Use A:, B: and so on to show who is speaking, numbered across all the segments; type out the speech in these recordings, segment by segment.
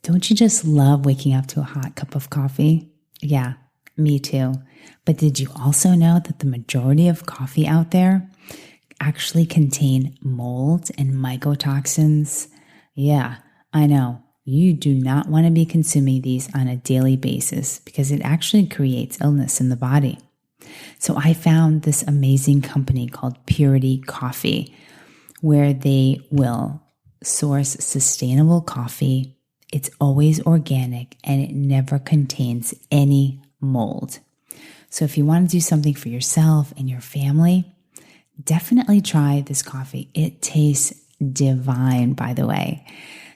A: Don't you just love waking up to a hot cup of coffee? Yeah, me too. But did you also know that the majority of coffee out there actually contain mold and mycotoxins? Yeah, I know. You do not want to be consuming these on a daily basis because it actually creates illness in the body. So I found this amazing company called Purity Coffee, where they will source sustainable coffee. It's always organic and it never contains any mold. So if you want to do something for yourself and your family, definitely try this coffee. It tastes divine, by the way.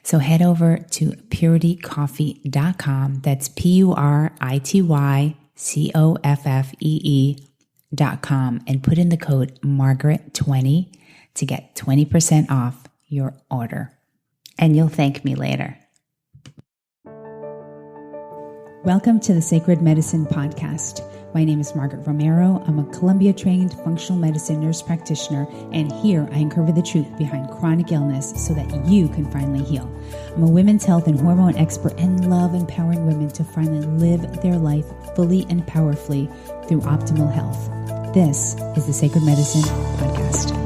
A: So head over to puritycoffee.com. That's PURITYCOFFEE.com and put in the code Margaret20 to get 20% off your order. And you'll thank me later. Welcome to the Sacred Medicine Podcast. My name is Margaret Romero. I'm a Columbia-trained functional medicine nurse practitioner, and here I uncover the truth behind chronic illness so that you can finally heal. I'm a women's health and hormone expert and love empowering women to finally live their life fully and powerfully through optimal health. This is the Sacred Medicine Podcast.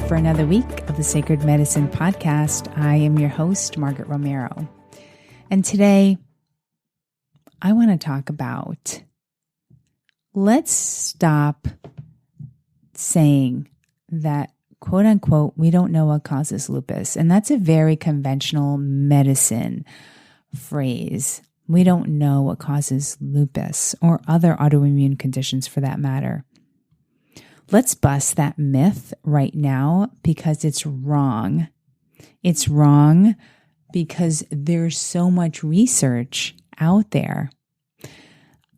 A: For another week of the Sacred Medicine Podcast. I am your host, Margaret Romero. And today, I want to talk about, let's stop saying that, quote unquote, we don't know what causes lupus. And that's a very conventional medicine phrase. We don't know what causes lupus or other autoimmune conditions for that matter. Let's bust that myth right now because it's wrong. It's wrong because there's so much research out there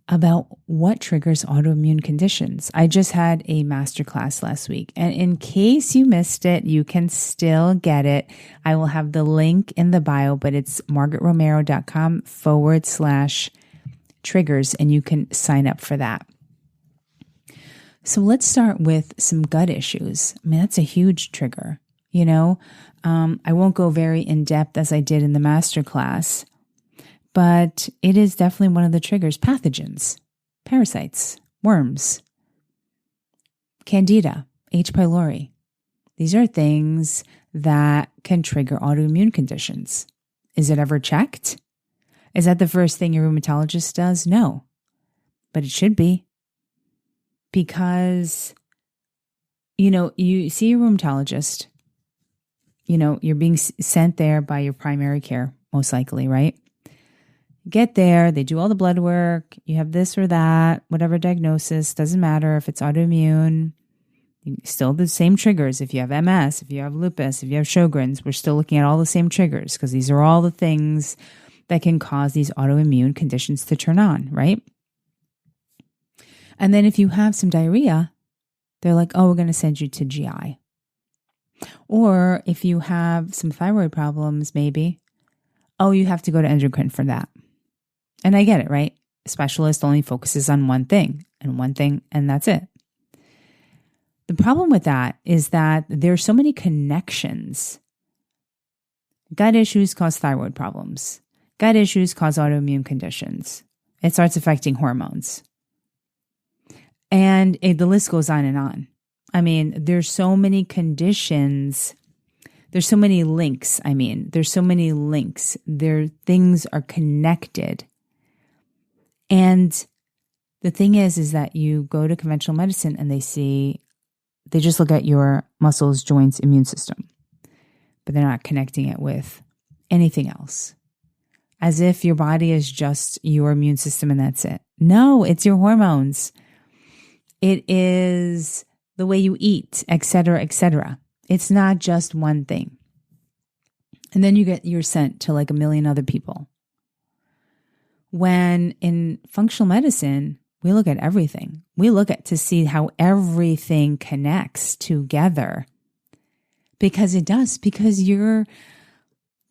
A: about what triggers autoimmune conditions. I just had a masterclass last week, and in case you missed it, you can still get it. I will have the link in the bio, but it's margaretromero.com/triggers, and you can sign up for that. So let's start with some gut issues. I mean, that's a huge trigger. I won't go very in depth as I did in the masterclass, but it is definitely one of the triggers. Pathogens, parasites, worms, candida, H. pylori. These are things that can trigger autoimmune conditions. Is it ever checked? Is that the first thing your rheumatologist does? No, but it should be. Because, you see a rheumatologist, you're being sent there by your primary care, most likely, right? Get there, they do all the blood work, you have this or that, whatever diagnosis, doesn't matter if it's autoimmune, still the same triggers. If you have MS, if you have lupus, if you have Sjogren's, we're still looking at all the same triggers because these are all the things that can cause these autoimmune conditions to turn on, right? And then if you have some diarrhea, they're like, oh, we're going to send you to GI. Or if you have some thyroid problems, maybe, oh, you have to go to endocrine for that. And I get it, right? A specialist only focuses on one thing, and that's it. The problem with that is that there's so many connections. Gut issues cause thyroid problems. Gut issues cause autoimmune conditions. It starts affecting hormones. And the list goes on and on. I mean, there's so many conditions. There's so many links. Things are connected. And the thing is that you go to conventional medicine and they just look at your muscles, joints, immune system, but they're not connecting it with anything else. As if your body is just your immune system and that's it. No, it's your hormones. It is the way you eat, etc., etc. It's not just one thing. And then you're sent to like a million other people. When in functional medicine, we look at everything. We look at to see how everything connects together. Because it does. Because you're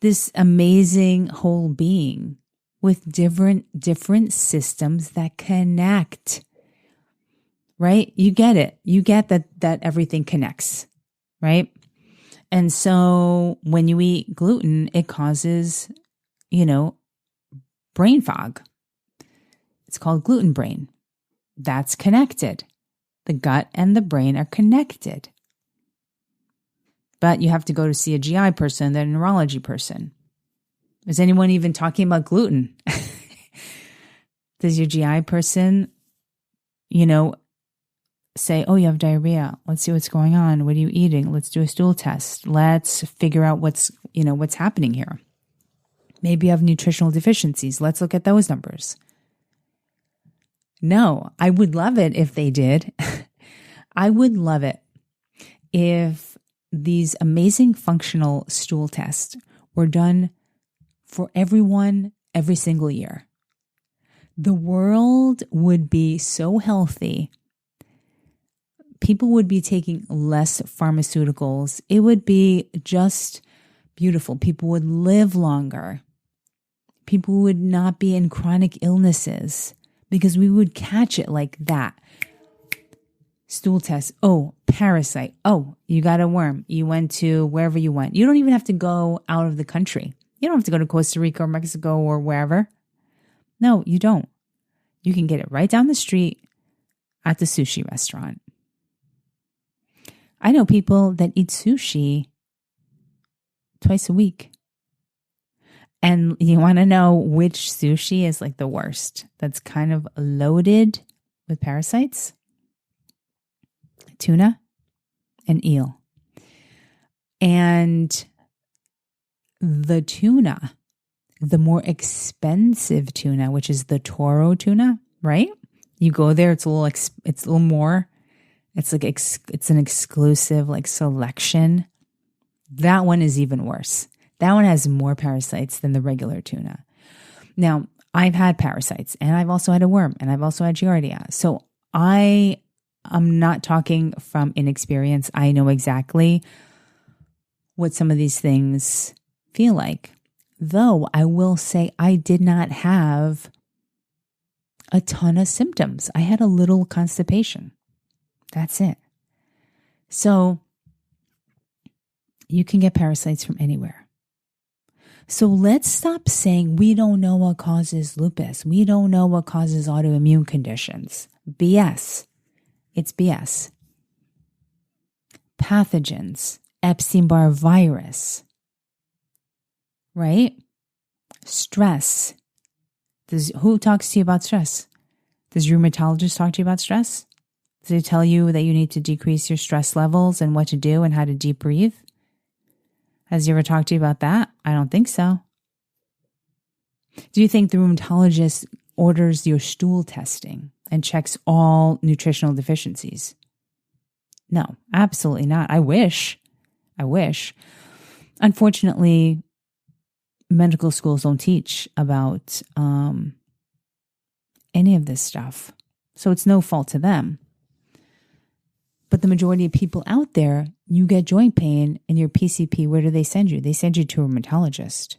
A: this amazing whole being with different systems that connect. right? You get it. You get that everything connects, right? And so when you eat gluten, it causes, brain fog. It's called gluten brain. That's connected. The gut and the brain are connected. But you have to go to see a GI person, then a neurology person. Is anyone even talking about gluten? Does your GI person, say, oh, you have diarrhea. Let's see what's going on. What are you eating? Let's do a stool test. Let's figure out what's happening here. Maybe you have nutritional deficiencies. Let's look at those numbers. No, I would love it if they did. I would love it if these amazing functional stool tests were done for everyone every single year. The world would be so healthy. People would be taking less pharmaceuticals. It would be just beautiful. People would live longer. People would not be in chronic illnesses because we would catch it like that. Stool test. Oh, parasite. Oh, you got a worm. You went to wherever you went. You don't even have to go out of the country. You don't have to go to Costa Rica or Mexico or wherever. No, you don't. You can get it right down the street at the sushi restaurant. I know people that eat sushi twice a week. And you want to know which sushi is like the worst? That's kind of loaded with parasites? Tuna and eel. And the tuna, the more expensive tuna, which is the Toro tuna, right? You go there, it's a little more. It's like it's an exclusive like selection. That one is even worse. That one has more parasites than the regular tuna. Now, I've had parasites and I've also had a worm and I've also had Giardia. So I'm not talking from inexperience. I know exactly what some of these things feel like. Though I will say I did not have a ton of symptoms. I had a little constipation. That's it. So you can get parasites from anywhere. So let's stop saying we don't know what causes lupus. We don't know what causes autoimmune conditions. BS. It's BS. Pathogens, Epstein-Barr virus, right? Stress. Who talks to you about stress? Does your rheumatologist talk to you about stress? Does he tell you that you need to decrease your stress levels and what to do and how to deep breathe? Has he ever talked to you about that? I don't think so. Do you think the rheumatologist orders your stool testing and checks all nutritional deficiencies? No, absolutely not. I wish. Unfortunately, medical schools don't teach about any of this stuff. So it's no fault to them. But the majority of people out there, you get joint pain and your PCP, where do they send you? They send you to a rheumatologist.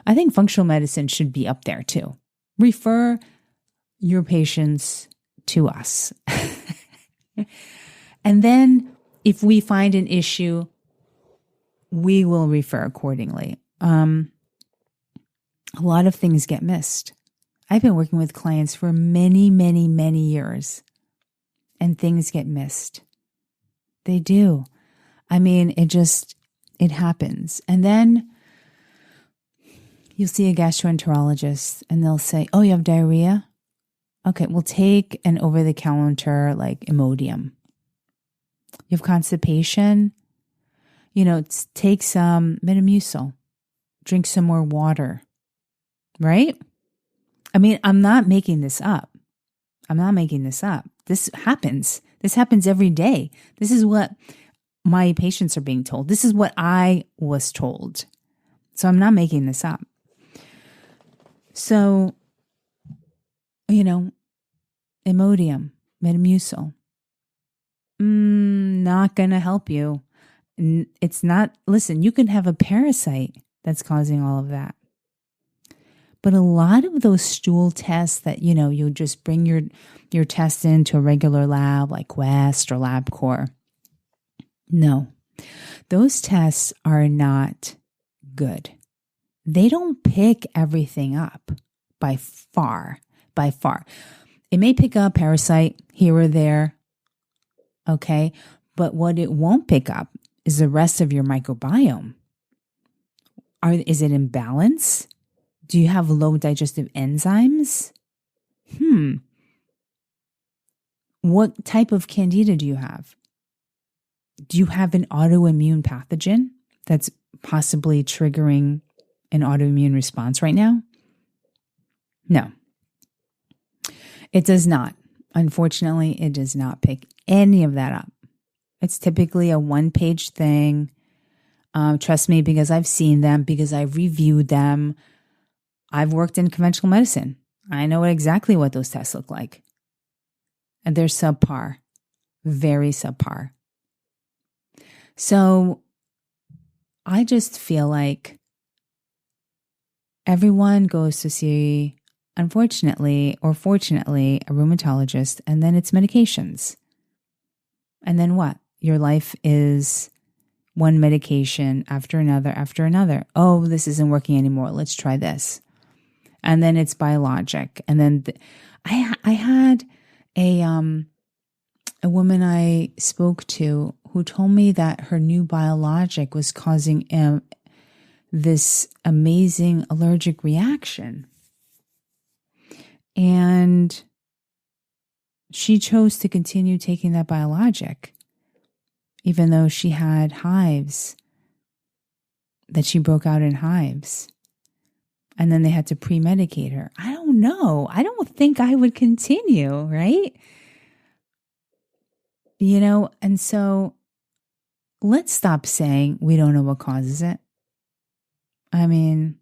A: I think functional medicine should be up there too. Refer your patients to us. And then if we find an issue, we will refer accordingly. A lot of things get missed. I've been working with clients for many, many, many years. And things get missed. They do. I mean, it happens. And then you'll see a gastroenterologist and they'll say, oh, you have diarrhea? Okay, we'll take an over-the-counter like Imodium. You have constipation? Take some Metamucil. Drink some more water. Right? I mean, I'm not making this up. This happens. This happens every day. This is what my patients are being told. This is what I was told. So I'm not making this up. So, Imodium, Metamucil, not going to help you. It's not, listen, you can have a parasite that's causing all of that. But a lot of those stool tests that, you'll just bring your test into a regular lab like Quest or LabCorp. No, those tests are not good. They don't pick everything up by far. It may pick up parasite here or there, okay? But what it won't pick up is the rest of your microbiome. Is it in balance? Do you have low digestive enzymes? What type of candida do you have? Do you have an autoimmune pathogen that's possibly triggering an autoimmune response right now? No, it does not. Unfortunately, it does not pick any of that up. It's typically a one-page thing. Trust me, because I've seen them, because I've reviewed them. I've worked in conventional medicine. I know exactly what those tests look like. And they're subpar, very subpar. So I just feel like everyone goes to see, unfortunately or fortunately, a rheumatologist, and then it's medications. And then what? Your life is one medication after another. Oh, this isn't working anymore. Let's try this. And then it's biologic. And then I had a woman I spoke to who told me that her new biologic was causing this amazing allergic reaction. And she chose to continue taking that biologic, even though she had hives, that she broke out in hives. And then they had to pre-medicate her. I don't know. I don't think I would continue, right? And so let's stop saying we don't know what causes it. I mean,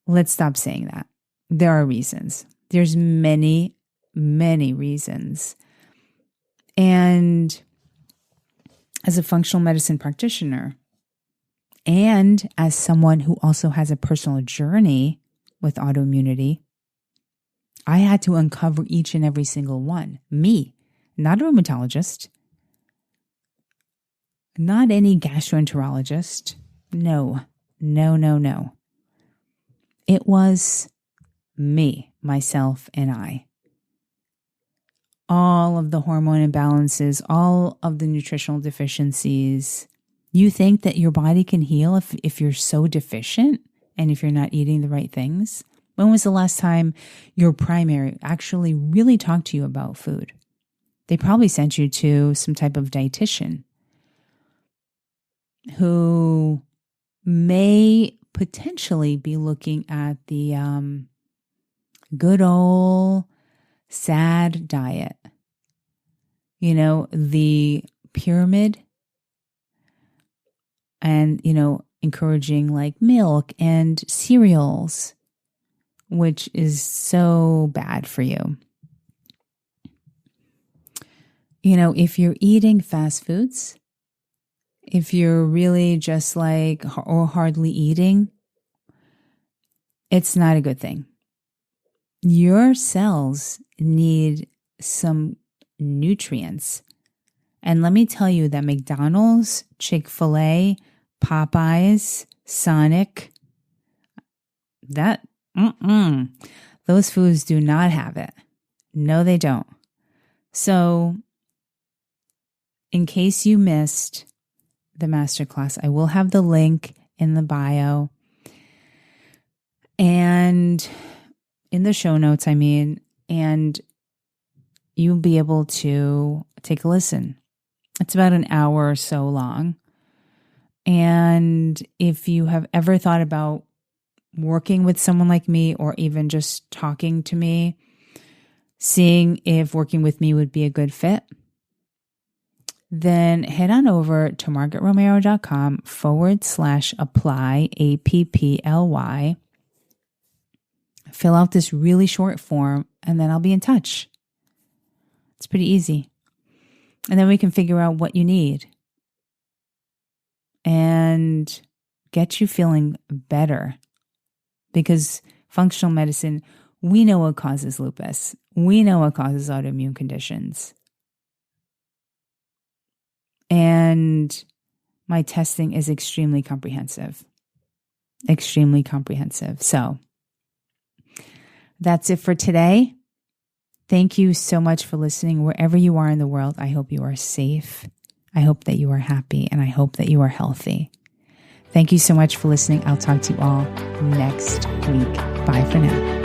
A: let's stop saying that. There are reasons. There's many, many reasons. And as a functional medicine practitioner, and as someone who also has a personal journey with autoimmunity, I had to uncover each and every single one. Me, not a rheumatologist, not any gastroenterologist. No. It was me, myself, and I. All of the hormone imbalances, all of the nutritional deficiencies. You think that your body can heal if you're so deficient and if you're not eating the right things? When was the last time your primary actually really talked to you about food? They probably sent you to some type of dietitian who may potentially be looking at the good old SAD diet. The pyramid. And, encouraging like milk and cereals, which is so bad for you. If you're eating fast foods, if you're really just or hardly eating, it's not a good thing. Your cells need some nutrients. And let me tell you that McDonald's, Chick-fil-A, Popeyes, Sonic, those foods do not have it. No, they don't. So, in case you missed the masterclass, I will have the link in the bio and in the show notes, and you'll be able to take a listen. It's about an hour or so long. And if you have ever thought about working with someone like me, or even just talking to me, seeing if working with me would be a good fit, then head on over to margaretromero.com/apply, APPLY. Fill out this really short form, and then I'll be in touch. It's pretty easy. And then we can figure out what you need and get you feeling better because functional medicine, we know what causes lupus. We know what causes autoimmune conditions. And my testing is extremely comprehensive. Extremely comprehensive. So that's it for today. Thank you so much for listening. Wherever you are in the world, I hope you are safe. I hope that you are happy, and I hope that you are healthy. Thank you so much for listening. I'll talk to you all next week. Bye for now.